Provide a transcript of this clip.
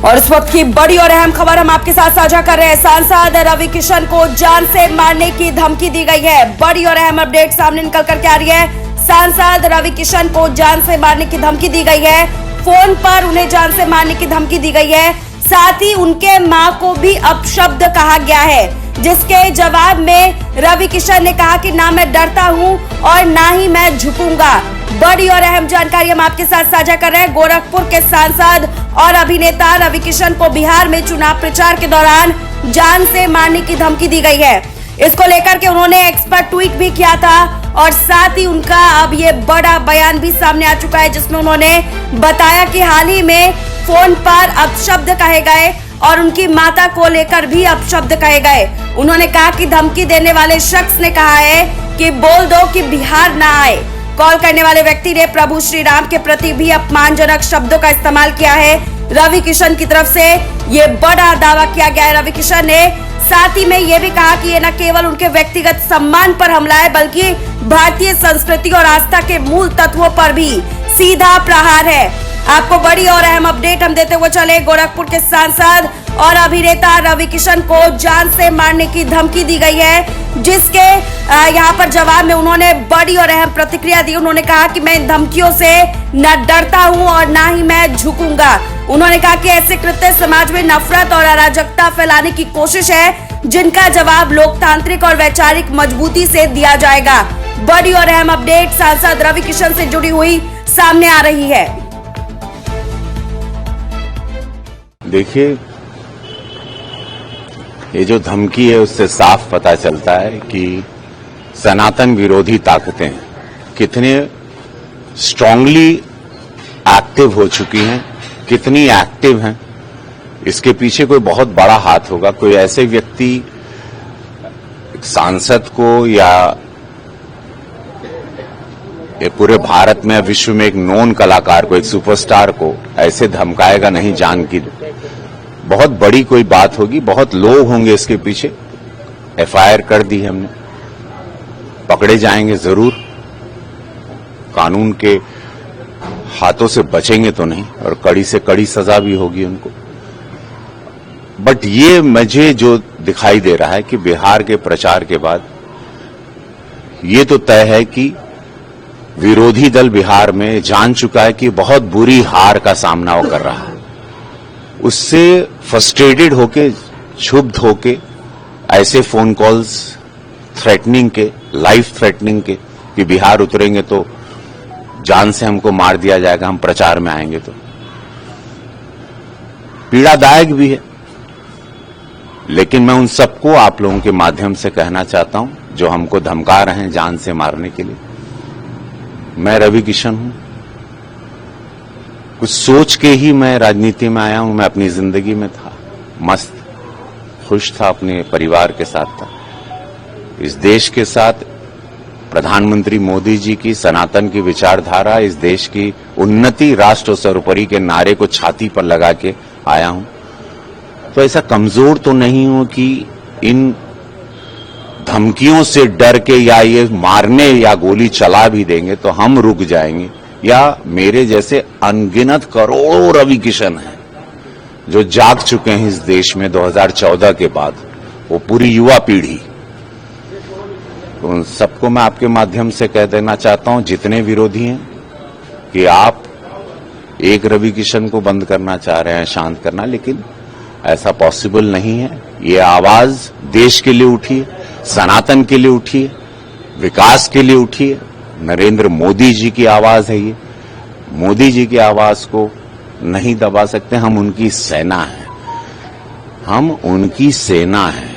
और इस वक्त की बड़ी और अहम खबर हम आपके साथ साझा कर रहे हैं। सांसद रवि किशन को जान से मारने की धमकी दी गई है। बड़ी और अहम अपडेट सामने निकल करके आ रही है। सांसद रवि किशन को जान से मारने की धमकी दी गई है। फोन पर उन्हें जान से मारने की धमकी दी गई है। साथ ही उनके मां को भी अपशब्द कहा गया है, जिसके जवाब में रवि किशन ने कहा कि ना मैं डरता हूं और ना ही मैं झुकूंगा। बड़ी और अहम जानकारी हम आपके साथ साझा कर रहे हैं। गोरखपुर के सांसद और अभिनेता रवि किशन को बिहार में चुनाव प्रचार के दौरान जान से मारने की धमकी दी गई है। इसको लेकर के उन्होंने एक्स पर ट्वीट भी किया था और साथ ही उनका अब ये बड़ा बयान भी सामने आ चुका है, जिसमें उन्होंने बताया कि हाल ही में फोन पर अपशब्द कहे गए और उनकी माता को लेकर भी अपशब्द कहे गए। उन्होंने कहा कि धमकी देने वाले शख्स ने कहा है कि बोल दो कि बिहार ना आए। कॉल करने वाले व्यक्ति ने प्रभु श्री राम के प्रति भी अपमानजनक शब्दों का इस्तेमाल किया है। रवि किशन की तरफ से ये बड़ा दावा किया गया है। रवि किशन ने साथ ही में ये भी कहा कि ये न केवल उनके व्यक्तिगत सम्मान पर हमला है, बल्कि भारतीय संस्कृति और आस्था के मूल तत्वों पर भी सीधा प्रहार है। आपको बड़ी और अहम अपडेट हम देते हुए चले। गोरखपुर के सांसद और अभिनेता रवि किशन को जान से मारने की धमकी दी गई है, जिसके यहाँ पर जवाब में उन्होंने बड़ी और अहम प्रतिक्रिया दी। उन्होंने कहा कि मैं इन धमकियों से न डरता हूं और ना ही मैं झुकूंगा। उन्होंने कहा कि ऐसे कृत्य समाज में नफरत और अराजकता फैलाने की कोशिश है, जिनका जवाब लोकतांत्रिक और वैचारिक मजबूती से दिया जाएगा। बड़ी और अहम अपडेट सांसद रवि किशन से जुड़ी हुई सामने आ रही है। देखिए, ये जो धमकी है उससे साफ पता चलता है कि सनातन विरोधी ताकतें कितने स्ट्रांगली एक्टिव हो चुकी हैं, कितनी एक्टिव हैं। इसके पीछे कोई बहुत बड़ा हाथ होगा। कोई ऐसे व्यक्ति सांसद को या ये पूरे भारत में विश्व में एक नोन कलाकार को, एक सुपरस्टार को ऐसे धमकाएगा नहीं जान की। बहुत बड़ी कोई बात होगी, बहुत लोग होंगे इसके पीछे। एफआईआर कर दी है हमने, पकड़े जाएंगे जरूर, कानून के हाथों से बचेंगे तो नहीं और कड़ी से कड़ी सजा भी होगी उनको। बट ये मुझे जो दिखाई दे रहा है कि बिहार के प्रचार के बाद ये तो तय है कि विरोधी दल बिहार में जान चुका है कि बहुत बुरी हार का सामना वो कर रहा है। उससे फ्रस्ट्रेटेड होके, क्षुब्ध होके ऐसे फोन कॉल्स थ्रेटनिंग के, लाइफ थ्रेटनिंग के कि बिहार उतरेंगे तो जान से हमको मार दिया जाएगा, हम प्रचार में आएंगे तो पीड़ादायक भी है। लेकिन मैं उन सबको आप लोगों के माध्यम से कहना चाहता हूं जो हमको धमका रहे हैं जान से मारने के लिए, मैं रवि किशन हूं। कुछ सोच के ही मैं राजनीति में आया हूं। मैं अपनी जिंदगी में था, मस्त खुश था, अपने परिवार के साथ था। इस देश के साथ प्रधानमंत्री मोदी जी की सनातन की विचारधारा, इस देश की उन्नति, राष्ट्र सर्वोपरि के नारे को छाती पर लगा के आया हूं। तो ऐसा कमजोर तो नहीं हूं कि इन धमकियों से डर के या ये मारने या गोली चला भी देंगे तो हम रुक जाएंगे, या मेरे जैसे अनगिनत करोड़ों रवि किशन हैं जो जाग चुके हैं इस देश में 2014 के बाद, वो पूरी युवा पीढ़ी। तो उन सबको मैं आपके माध्यम से कह देना चाहता हूं, जितने विरोधी हैं, कि आप एक रवि किशन को बंद करना चाह रहे हैं, शांत करना, लेकिन ऐसा पॉसिबल नहीं है। ये आवाज देश के लिए उठी है, सनातन के लिए उठी है, विकास के लिए उठी है। नरेंद्र मोदी जी की आवाज है ये। मोदी जी की आवाज को नहीं दबा सकते। हम उनकी सेना हैं, हम उनकी सेना हैं।